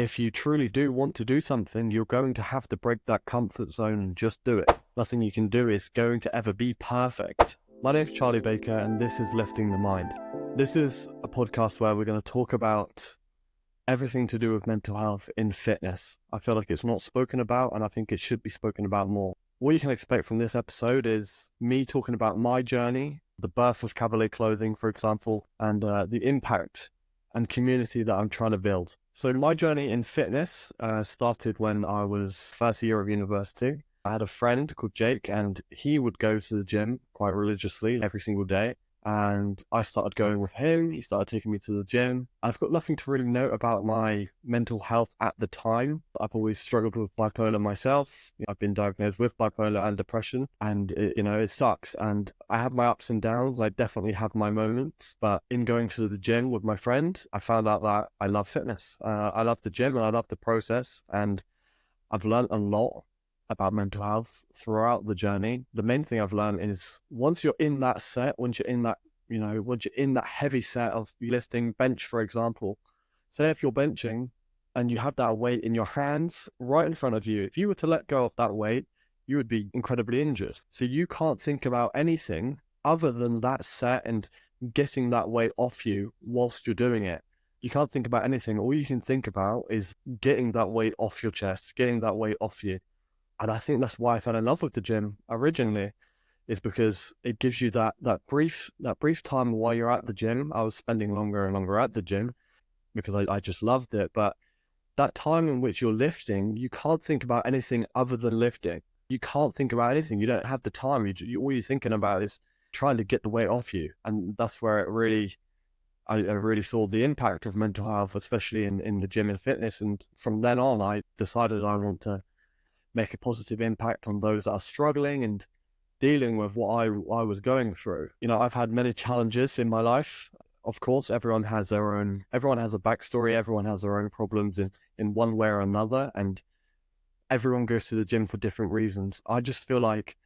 if you truly do want to do something, you're going to have to break that comfort zone and just do it. Nothing you can do is going to ever be perfect. My name's Charlie Baker, and this is Lifting the Mind. This is a podcast where we're going to talk about everything to do with mental health in fitness. I feel like it's not spoken about, and I think it should be spoken about more. What you can expect from this episode is me talking about my journey, the birth of Cavalier Clothing, for example, and the impact and community that I'm trying to build. So my journey in fitness started when I was first year of university. I had a friend called Jake, and he would go to the gym quite religiously every single day. And I started going with him. He started taking me to the gym. I've got nothing to really note about my mental health at the time. I've always struggled with bipolar myself. I've been diagnosed with bipolar and depression, and it sucks. And I have my ups and downs. I definitely have my moments. But in going to the gym with my friend, I found out that I love fitness. I love the gym and I love the process. And I've learned a lot about mental health throughout the journey. The main thing I've learned is once you're in that set, once you're in that heavy set of lifting, bench, for example, say if you're benching and you have that weight in your hands right in front of you, if you were to let go of that weight, you would be incredibly injured. So you can't think about anything other than that set and getting that weight off you whilst you're doing it. You can't think about anything. All you can think about is getting that weight off your chest, getting that weight off you. And I think that's why I fell in love with the gym originally, is because it gives you that brief time while you're at the gym. I was spending longer and longer at the gym because I just loved it. But that time in which you're lifting, you can't think about anything other than lifting. You can't think about anything. You don't have the time. All you're thinking about is trying to get the weight off you. And that's where I really saw the impact of mental health, especially in the gym and fitness. And from then on, I decided I want to make a positive impact on those that are struggling and dealing with what I was going through. I've had many challenges in my life. Of course, everyone has a backstory, everyone has their own problems in one way or another, and everyone goes to the gym for different reasons. I just feel like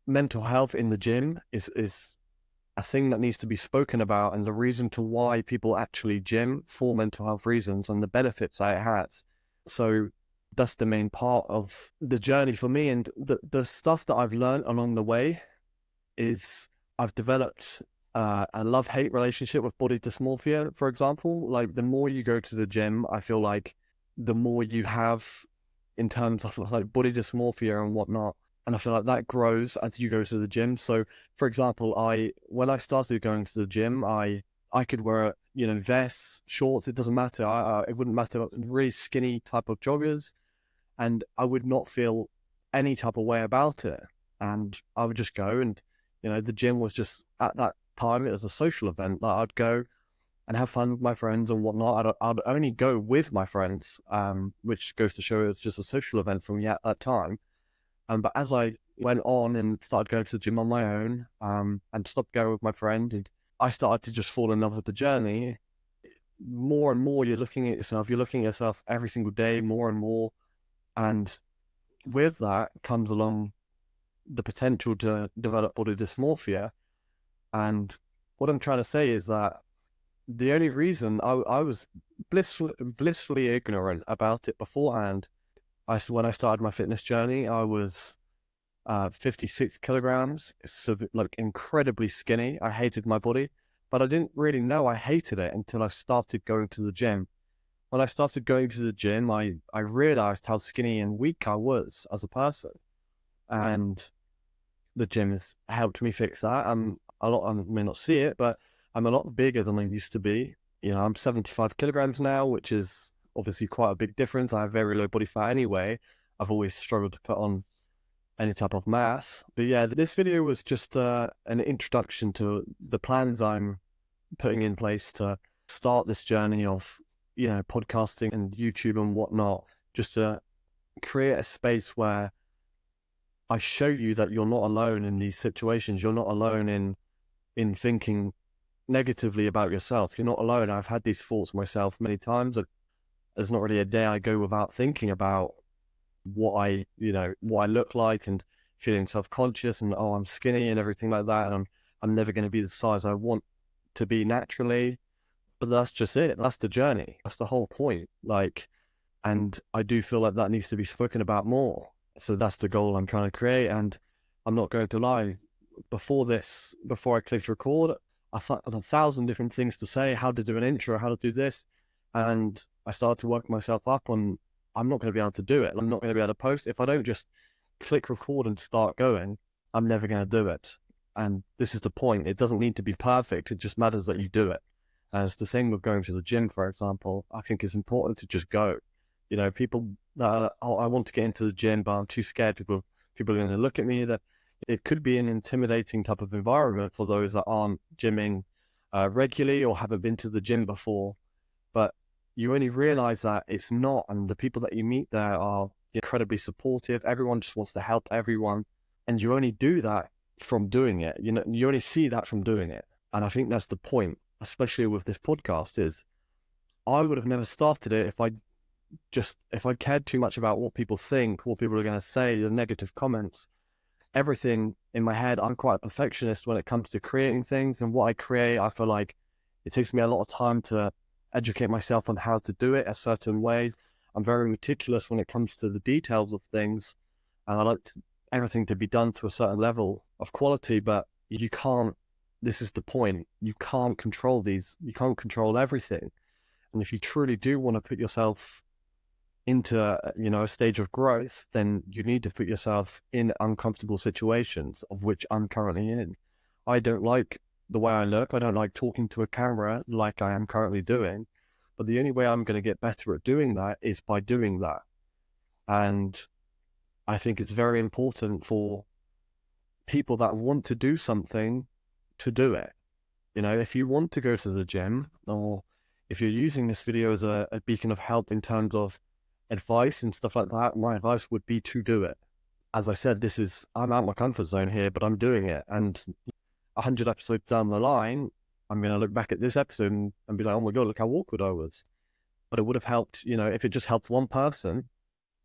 mental health in the gym is a thing that needs to be spoken about, and the reason to why people actually gym for mental health reasons and the benefits that it has. So that's the main part of the journey for me. And the stuff that I've learned along the way is I've developed a love-hate relationship with body dysmorphia, for example. Like, the more you go to the gym, I feel like the more you have in terms of like body dysmorphia and whatnot. And I feel like that grows as you go to the gym. So, for example, when I started going to the gym, I could wear, vests, shorts, it doesn't matter. It wouldn't matter, really skinny type of joggers, and I would not feel any type of way about it. And I would just go, and, the gym was just, at that time, it was a social event. Like, I'd go and have fun with my friends and whatnot. I'd only go with my friends, which goes to show it's just a social event for me at that time. But as I went on and started going to the gym on my own, and stopped going with my friend, and I started to just fall in love with the journey. More and more, you're looking at yourself every single day, more and more. And with that comes along the potential to develop body dysmorphia. And what I'm trying to say is that the only reason I was blissfully ignorant about it beforehand. When I started my fitness journey, I was 56 kilograms, so like incredibly skinny. I hated my body, but I didn't really know I hated it until I started going to the gym. When I started going to the gym, I realized how skinny and weak I was as a person. And the gym has helped me fix that. I may not see it, but I'm a lot bigger than I used to be. I'm 75 kilograms now, which is obviously quite a big difference. I have very low body fat anyway. I've always struggled to put on any type of mass. But yeah, this video was just an introduction to the plans I'm putting in place to start this journey of podcasting and YouTube and whatnot, just to create a space where I show you that you're not alone in these situations. You're not alone in thinking negatively about yourself. You're not alone. I've had these thoughts myself many times. There's not really a day I go without thinking about what I look like, and feeling self-conscious, and I'm skinny and everything like that, and I'm never going to be the size I want to be naturally. But that's just it. That's the journey. That's the whole point. Like, and I do feel like that needs to be spoken about more. So that's the goal I'm trying to create. And I'm not going to lie, before I clicked record, I thought of 1,000 different things to say, how to do an intro, how to do this. And I started to work myself up on, I'm not going to be able to do it. I'm not going to be able to post. If I don't just click record and start going, I'm never going to do it. And this is the point. It doesn't need to be perfect. It just matters that you do it. And it's the same with going to the gym, for example. I think it's important to just go. You know, people that are, oh, I want to get into the gym, but I'm too scared. People are going to look at me. That it could be an intimidating type of environment for those that aren't gymming regularly or haven't been to the gym before. But you only realize that it's not, and the people that you meet there are incredibly supportive. Everyone just wants to help everyone, and you only do that from doing it. You know, you only see that from doing it, and I think that's the point, especially with this podcast. Is I would have never started it if I cared too much about what people think, what people are going to say, the negative comments, everything in my head. I'm quite a perfectionist when it comes to creating things, and what I create, I feel like it takes me a lot of time to educate myself on how to do it a certain way. I'm very meticulous when it comes to the details of things, and I like everything to be done to a certain level of quality, but you can't, this is the point, you can't control you can't control everything. And if you truly do want to put yourself into a stage of growth, then you need to put yourself in uncomfortable situations, of which I'm currently in. I don't like the way I look. I don't like talking to a camera like I am currently doing, but the only way I'm going to get better at doing that is by doing that. And I think it's very important for people that want to do something to do it. You know, if you want to go to the gym, or if you're using this video as a beacon of help in terms of advice and stuff like that, my advice would be to do it. As I said, I'm out my comfort zone here, but I'm doing it. And 100 episodes down the line, I'm going to look back at this episode and be like, oh my God, look how awkward I was. But it would have helped, if it just helped one person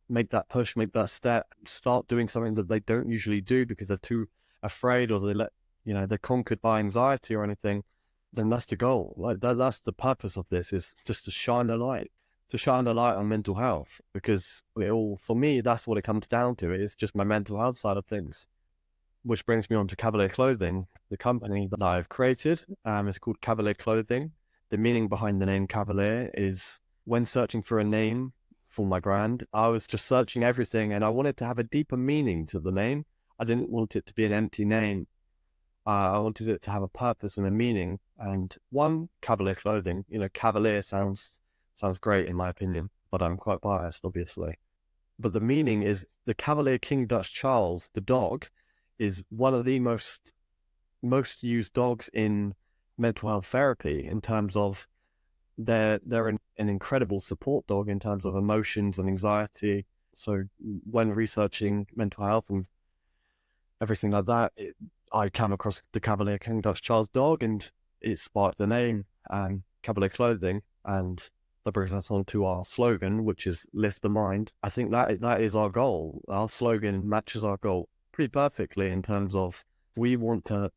make that push, make that step, start doing something that they don't usually do because they're too afraid, or they're conquered by anxiety or anything, then that's the goal. Like that's the purpose of this, is just to shine a light on mental health, because for me, that's what it comes down to. It's just my mental health side of things. Which brings me on to Cavalier Clothing, the company that I've created. It's called Cavalier Clothing. The meaning behind the name Cavalier is, when searching for a name for my brand, I was just searching everything, and I wanted to have a deeper meaning to the name. I didn't want it to be an empty name. I wanted it to have a purpose and a meaning. And one, Cavalier Clothing, Cavalier sounds great in my opinion, but I'm quite biased, obviously. But the meaning is, the Cavalier King Dutch Charles, the dog, is one of the most used dogs in mental health therapy, in terms of they're an incredible support dog in terms of emotions and anxiety. So when researching mental health and everything like that, I came across the Cavalier King Dutch Charles dog, and it sparked the name Cavalier Clothing, and that brings us on to our slogan, which is lift the mind. I think that is our goal. Our slogan matches our goal pretty perfectly, in terms of, we want to,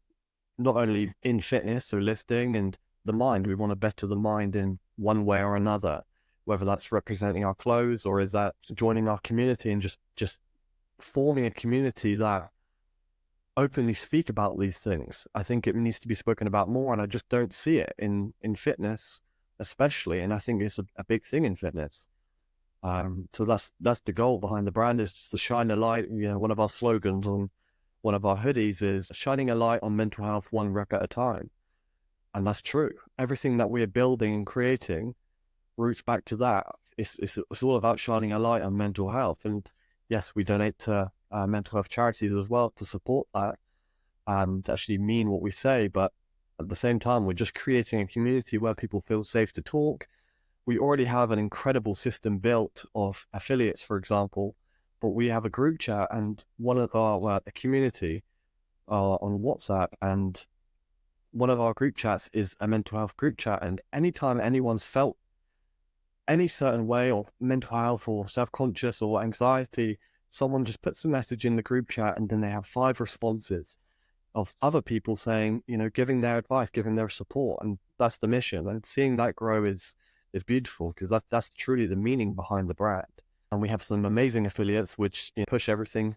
not only in fitness, so lifting, and the mind, we want to better the mind in one way or another, whether that's representing our clothes, or is that joining our community and just forming a community that openly speak about these things. I think it needs to be spoken about more, and I just don't see it in fitness especially, and I think it's a big thing in fitness. So that's the goal behind the brand, is just to shine a light. One of our slogans on one of our hoodies is shining a light on mental health, one rep at a time. And that's true. Everything that we're building and creating roots back to that. It's all about shining a light on mental health. And yes, we donate to mental health charities as well to support that and actually mean what we say. But at the same time, we're just creating a community where people feel safe to talk. We already have an incredible system built of affiliates, for example, but we have a group chat, and one of our a community on WhatsApp, and one of our group chats is a mental health group chat. And anytime anyone's felt any certain way of mental health or self-conscious or anxiety, someone just puts a message in the group chat, and then they have 5 responses. of other people saying, giving their advice, giving their support. And that's the mission. And seeing that grow is beautiful, because that's truly the meaning behind the brand. And we have some amazing affiliates which push everything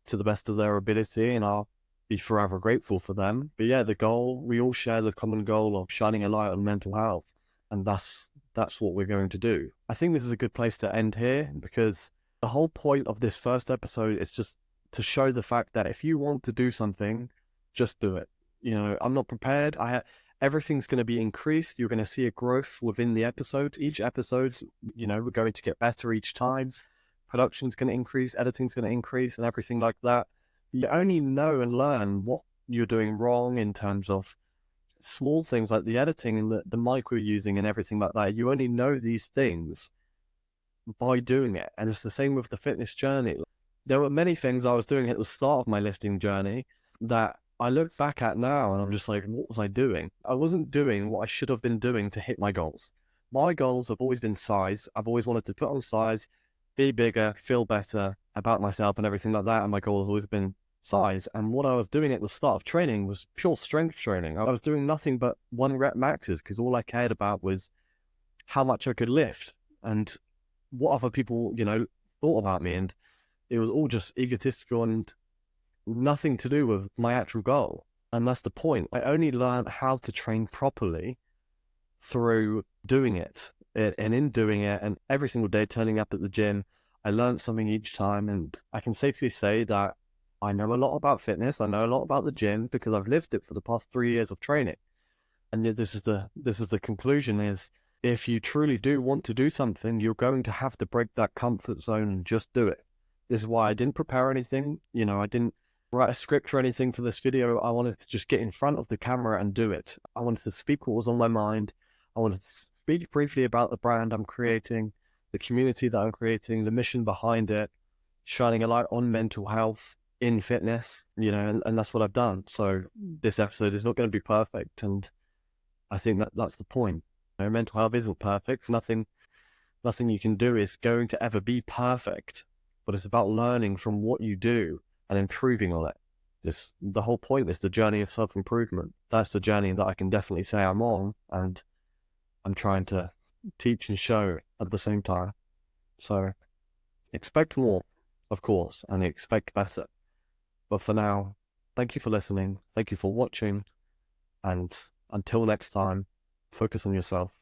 to the best of their ability, and I'll be forever grateful for them. But yeah, the goal, we all share the common goal of shining a light on mental health. And that's what we're going to do. I think this is a good place to end here, because the whole point of this first episode is just to show the fact that if you want to do something, just do it. I'm not prepared. Everything's going to be increased. You're going to see a growth within the episodes. Each episode, we're going to get better each time. Production's going to increase, editing's going to increase, and everything like that. You only know and learn what you're doing wrong in terms of small things like the editing and the mic we're using and everything like that. You only know these things by doing it. And it's the same with the fitness journey. There were many things I was doing at the start of my lifting journey that I look back at now and I'm just like, what was I doing? I wasn't doing what I should have been doing to hit my goals. My goals have always been size. I've always wanted to put on size, be bigger, feel better about myself and everything like that. And my goal has always been size. And what I was doing at the start of training was pure strength training. I was doing nothing but 1 rep maxes, because all I cared about was how much I could lift and what other people, thought about me. And it was all just egotistical and nothing to do with my actual goal. And that's the point. I only learned how to train properly through doing it. And in doing it, and every single day turning up at the gym, I learned something each time. And I can safely say that I know a lot about fitness. I know a lot about the gym, because I've lived it for the past 3 years of training. And this is the conclusion: is if you truly do want to do something, you're going to have to break that comfort zone and just do it. This is why I didn't prepare anything. I didn't write a script or anything for this video. I wanted to just get in front of the camera and do it. I wanted to speak what was on my mind. I wanted to speak briefly about the brand I'm creating, the community that I'm creating, the mission behind it, shining a light on mental health in fitness, and that's what I've done. So this episode is not going to be perfect, and I think that's the point. Mental health isn't perfect. Nothing you can do is going to ever be perfect, but it's about learning from what you do and improving on it. The whole point is the journey of self-improvement. That's the journey that I can definitely say I'm on, and I'm trying to teach and show at the same time. So expect more, of course, and expect better. But for now, thank you for listening. Thank you for watching. And until next time, focus on yourself.